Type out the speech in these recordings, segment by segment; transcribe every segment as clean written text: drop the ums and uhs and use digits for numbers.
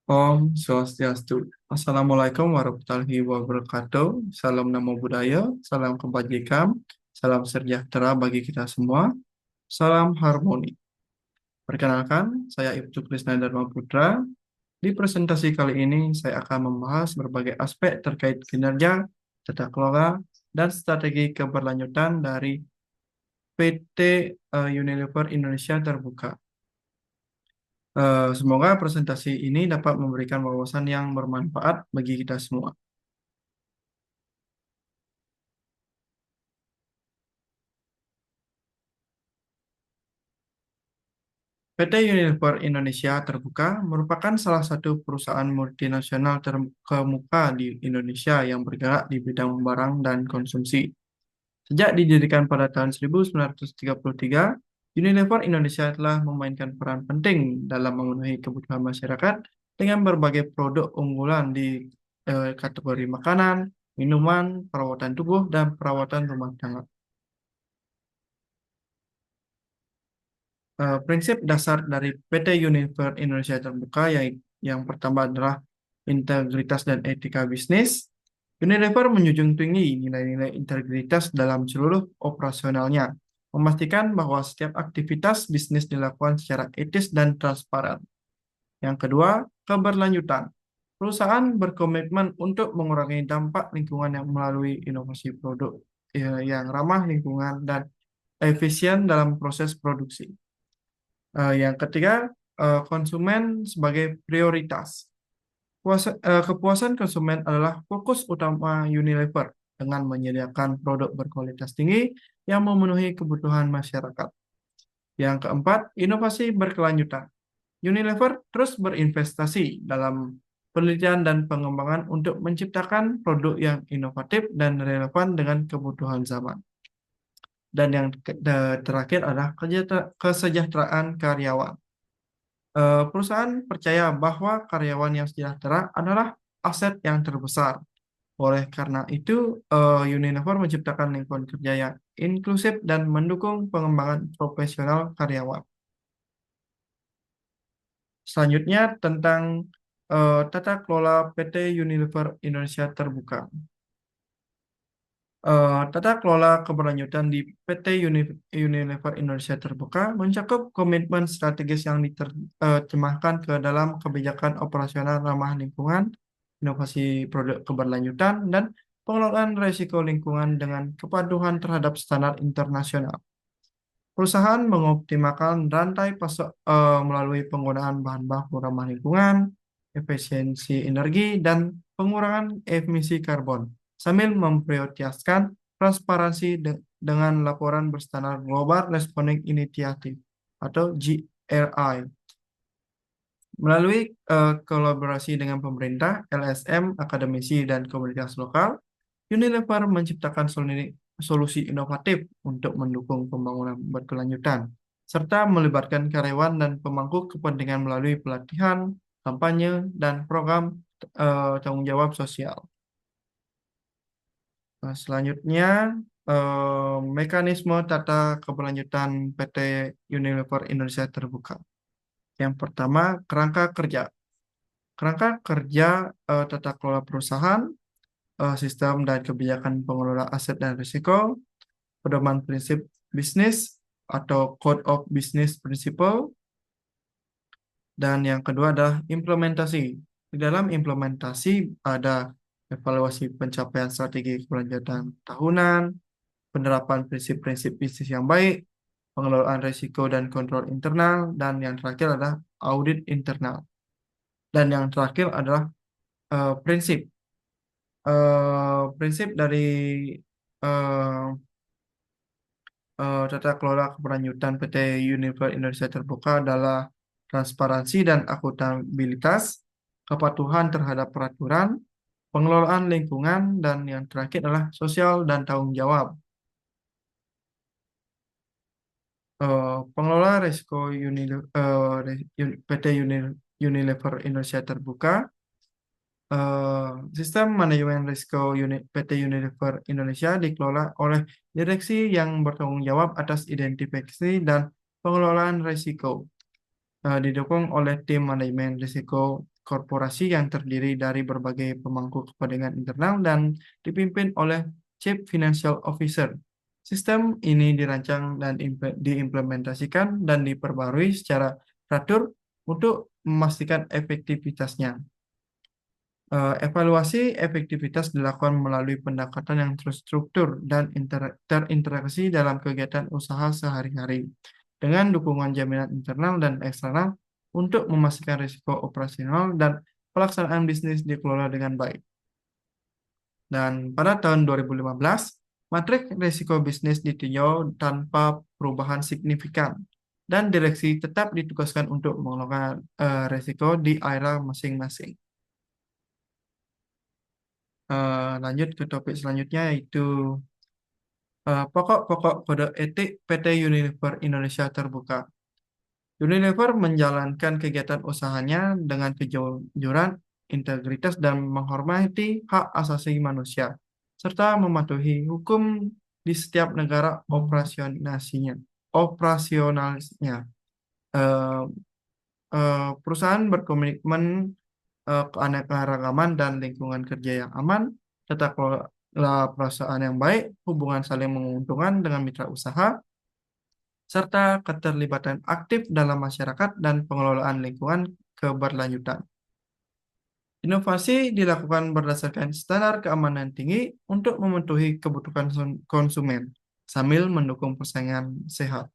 Om Swastiastu. Assalamualaikum warahmatullahi wabarakatuh. Salam namo buddhaya, salam kebajikan, salam sejahtera bagi kita semua, salam harmoni. Perkenalkan, saya Ibtu Krisna Dharma Putra. Di presentasi kali ini, saya akan membahas berbagai aspek terkait kinerja, tata kelola, dan strategi keberlanjutan dari PT Unilever Indonesia Terbuka. Semoga presentasi ini dapat memberikan wawasan yang bermanfaat bagi kita semua. PT Unilever Indonesia Terbuka merupakan salah satu perusahaan multinasional terkemuka di Indonesia yang bergerak di bidang barang dan konsumsi. Sejak didirikan pada tahun 1933, Unilever Indonesia telah memainkan peran penting dalam memenuhi kebutuhan masyarakat dengan berbagai produk unggulan di kategori makanan, minuman, perawatan tubuh, dan perawatan rumah tangga. Prinsip dasar dari PT Unilever Indonesia Terbuka yang pertama adalah integritas dan etika bisnis. Unilever menjunjung tinggi nilai-nilai integritas dalam seluruh operasionalnya, memastikan bahwa setiap aktivitas bisnis dilakukan secara etis dan transparan. Yang kedua, keberlanjutan. Perusahaan berkomitmen untuk mengurangi dampak lingkungan yang melalui inovasi produk yang ramah lingkungan dan efisien dalam proses produksi. Yang ketiga, konsumen sebagai prioritas. Kepuasan konsumen adalah fokus utama Unilever dengan menyediakan produk berkualitas tinggi yang memenuhi kebutuhan masyarakat. Yang keempat, inovasi berkelanjutan. Unilever terus berinvestasi dalam penelitian dan pengembangan untuk menciptakan produk yang inovatif dan relevan dengan kebutuhan zaman. Dan yang terakhir adalah kesejahteraan karyawan. Perusahaan percaya bahwa karyawan yang sejahtera adalah aset yang terbesar. Oleh karena itu, Unilever menciptakan lingkungan kerja yang inklusif dan mendukung pengembangan profesional karyawan. Selanjutnya tentang tata kelola PT Unilever Indonesia Terbuka. Tata kelola keberlanjutan di PT Unilever Indonesia Terbuka mencakup komitmen strategis yang diterjemahkan ke dalam kebijakan operasional ramah lingkungan, inovasi produk keberlanjutan, dan pengelolaan risiko lingkungan dengan kepatuhan terhadap standar internasional. Perusahaan mengoptimalkan rantai pasok melalui penggunaan bahan baku ramah lingkungan, efisiensi energi, dan pengurangan emisi karbon, sambil memprioritaskan transparansi dengan laporan berstandar Global Responding Initiative atau GRI. Melalui kolaborasi dengan pemerintah, LSM, akademisi, dan komunitas lokal, Unilever menciptakan solusi inovatif untuk mendukung pembangunan berkelanjutan, serta melibatkan karyawan dan pemangku kepentingan melalui pelatihan, kampanye, dan program tanggung jawab sosial. Selanjutnya, mekanisme tata keberlanjutan PT Unilever Indonesia Terbuka. Yang pertama, kerangka kerja. Kerangka kerja tata kelola perusahaan, sistem dan kebijakan pengelola aset dan risiko, pedoman prinsip bisnis atau Code of Business Principle, dan yang kedua adalah implementasi. Di dalam implementasi ada evaluasi pencapaian strategi keberlanjutan tahunan, penerapan prinsip-prinsip bisnis yang baik, pengelolaan risiko dan kontrol internal, dan yang terakhir adalah audit internal. Dan yang terakhir adalah prinsip. Prinsip dari eh, tata kelola keberlanjutan PT Unilever Indonesia Terbuka adalah transparansi dan akuntabilitas, kepatuhan terhadap peraturan, pengelolaan lingkungan, dan yang terakhir adalah sosial dan tanggung jawab. Pengelola risiko PT Unilever Indonesia Terbuka, sistem manajemen risiko PT Unilever Indonesia dikelola oleh direksi yang bertanggung jawab atas identifikasi dan pengelolaan risiko, didukung oleh tim manajemen risiko korporasi yang terdiri dari berbagai pemangku kepentingan internal dan dipimpin oleh Chief Financial Officer. Sistem ini dirancang dan diimplementasikan dan diperbarui secara teratur untuk memastikan efektivitasnya. Evaluasi efektivitas dilakukan melalui pendekatan yang terstruktur dan terinteraksi dalam kegiatan usaha sehari-hari, dengan dukungan jaminan internal dan eksternal untuk memastikan risiko operasional dan pelaksanaan bisnis dikelola dengan baik. Dan pada tahun 2015, matriks risiko bisnis ditinjau tanpa perubahan signifikan, dan direksi tetap ditugaskan untuk mengelola risiko di area masing-masing. Lanjut ke topik selanjutnya, yaitu pokok-pokok kode etik PT Unilever Indonesia Terbuka. Unilever menjalankan kegiatan usahanya dengan kejujuran, integritas, dan menghormati hak asasi manusia, serta mematuhi hukum di setiap negara operasionalisnya. Eh, Perusahaan berkomitmen keanekaragaman dan lingkungan kerja yang aman, tata kelola perusahaan yang baik, hubungan saling menguntungkan dengan mitra usaha, serta keterlibatan aktif dalam masyarakat dan pengelolaan lingkungan keberlanjutan. Inovasi dilakukan berdasarkan standar keamanan tinggi untuk memenuhi kebutuhan konsumen, sambil mendukung persaingan sehat.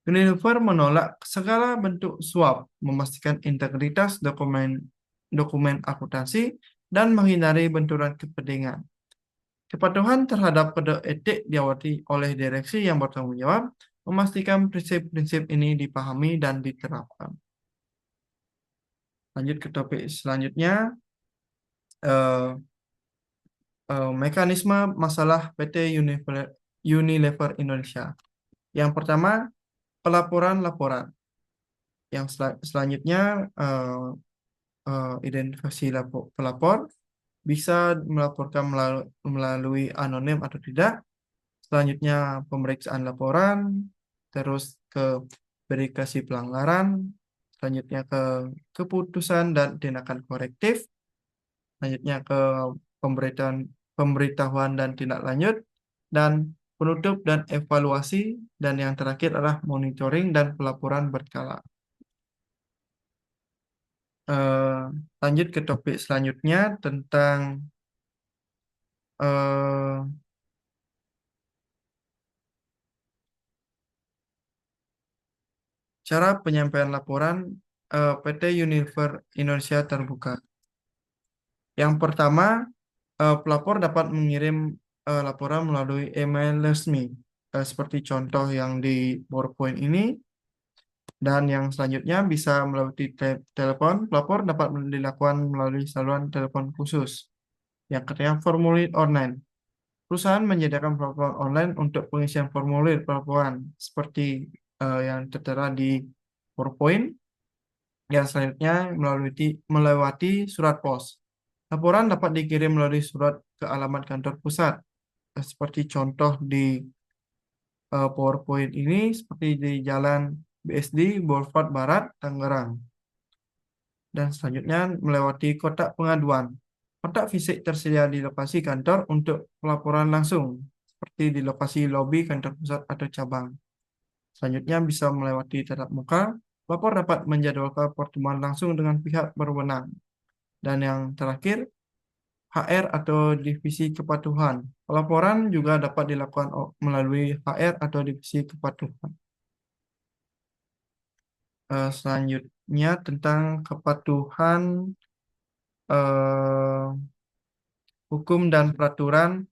Unilever menolak segala bentuk suap, memastikan integritas dokumen akuntansi, dan menghindari benturan kepentingan. Kepatuhan terhadap kode etik diawasi oleh direksi yang bertanggung jawab, memastikan prinsip-prinsip ini dipahami dan diterapkan. Lanjut ke topik selanjutnya, eh, mekanisme masalah PT Unilever Indonesia. Yang pertama, pelaporan-laporan. Yang selanjutnya, identifikasi pelapor, bisa melaporkan melalui anonim atau tidak. Selanjutnya, pemeriksaan laporan, terus ke verifikasi pelanggaran, selanjutnya ke keputusan dan tindakan korektif, selanjutnya ke pemberitahuan dan tindak lanjut, dan penutup dan evaluasi, dan yang terakhir adalah monitoring dan pelaporan berkala. Lanjut ke topik selanjutnya tentang cara penyampaian laporan PT Unilever Indonesia Terbuka. Yang pertama, pelapor dapat mengirim laporan melalui email resmi, seperti contoh yang di PowerPoint ini. Dan yang selanjutnya bisa melalui telepon. Pelapor dapat dilakukan melalui saluran telepon khusus. Yang ketiga, formulir online. Perusahaan menyediakan platform online untuk pengisian formulir pelaporan seperti yang tertera di PowerPoint. Yang selanjutnya melewati surat pos. Laporan dapat dikirim melalui surat ke alamat kantor pusat, seperti contoh di PowerPoint ini, seperti di Jalan BSD, Boulevard Barat, Tangerang. Dan selanjutnya melewati kotak pengaduan. Kotak fisik tersedia di lokasi kantor untuk pelaporan langsung, seperti di lokasi lobi kantor pusat atau cabang. Selanjutnya bisa melewati tatap muka. Pelapor dapat menjadwalkan pertemuan langsung dengan pihak berwenang. Dan yang terakhir, HR atau divisi kepatuhan. Pelaporan juga dapat dilakukan melalui HR atau divisi kepatuhan. Selanjutnya tentang kepatuhan hukum dan peraturan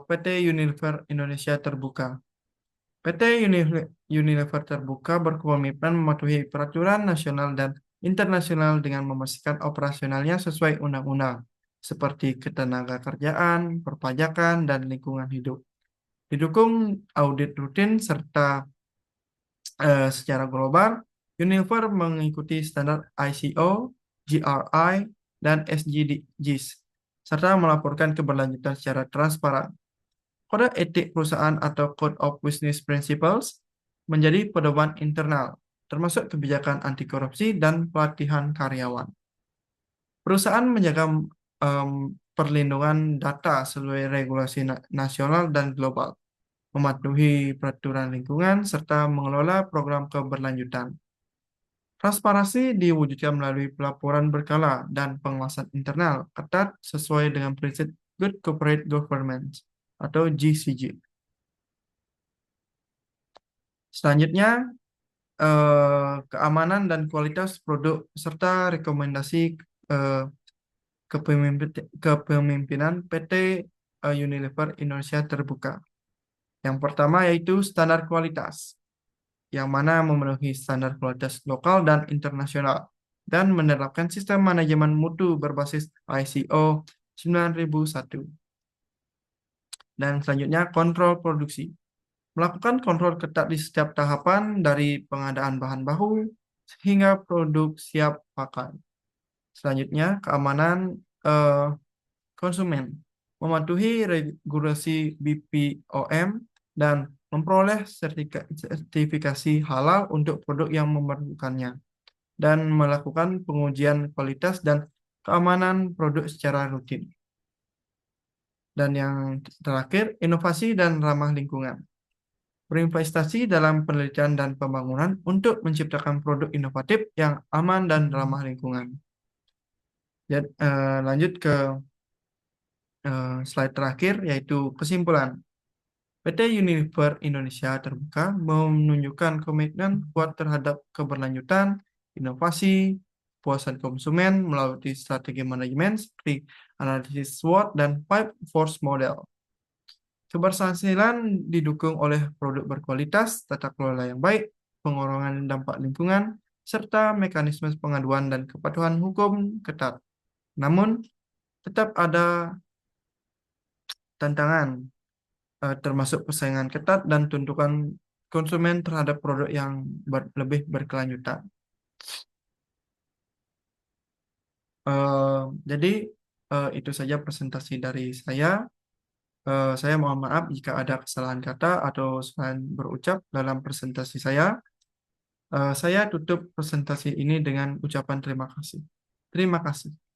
PT Unilever Indonesia Terbuka. PT Unilever Terbuka berkomitmen mematuhi peraturan nasional dan internasional dengan memastikan operasionalnya sesuai undang-undang, seperti ketenagakerjaan, perpajakan, dan lingkungan hidup. Didukung audit rutin serta secara global, Unilever mengikuti standar ISO, GRI, dan SDGs, serta melaporkan keberlanjutan secara transparan. Kode etik perusahaan atau Code of Business Principles menjadi pedoman internal termasuk kebijakan anti korupsi dan pelatihan karyawan. Perusahaan menjaga em, perlindungan data sesuai regulasi nasional dan global, mematuhi peraturan lingkungan, serta mengelola program keberlanjutan. Transparansi diwujudkan melalui pelaporan berkala dan pengawasan internal ketat sesuai dengan prinsip Good Corporate Governance atau GCG. Selanjutnya, keamanan dan kualitas produk serta rekomendasi eh, kepemimpinan PT Unilever Indonesia Terbuka. Yang pertama yaitu standar kualitas, yang mana memenuhi standar kualitas lokal dan internasional, dan menerapkan sistem manajemen mutu berbasis ISO 9001. Dan selanjutnya, kontrol produksi. Melakukan kontrol ketat di setiap tahapan dari pengadaan bahan baku hingga produk siap pakai. Selanjutnya, keamanan eh, konsumen. Mematuhi regulasi BPOM dan memperoleh sertifikasi halal untuk produk yang memerlukannya, dan melakukan pengujian kualitas dan keamanan produk secara rutin. Dan yang terakhir, inovasi dan ramah lingkungan. Berinvestasi dalam penelitian dan pembangunan untuk menciptakan produk inovatif yang aman dan ramah lingkungan. Jadi, lanjut ke slide terakhir, yaitu kesimpulan. PT Unilever Indonesia Terbuka menunjukkan komitmen kuat terhadap keberlanjutan, inovasi, kepuasan konsumen melalui strategi manajemen seperti analisis SWOT dan Five Force Model. Keberhasilan didukung oleh produk berkualitas, tata kelola yang baik, pengurangan dampak lingkungan, serta mekanisme pengaduan dan kepatuhan hukum ketat. Namun, tetap ada tantangan, termasuk persaingan ketat dan tuntutan konsumen terhadap produk yang lebih berkelanjutan. Jadi, itu saja presentasi dari saya. Saya mohon maaf jika ada kesalahan kata atau kesalahan berucap dalam presentasi saya. Saya tutup presentasi ini dengan ucapan terima kasih. Terima kasih.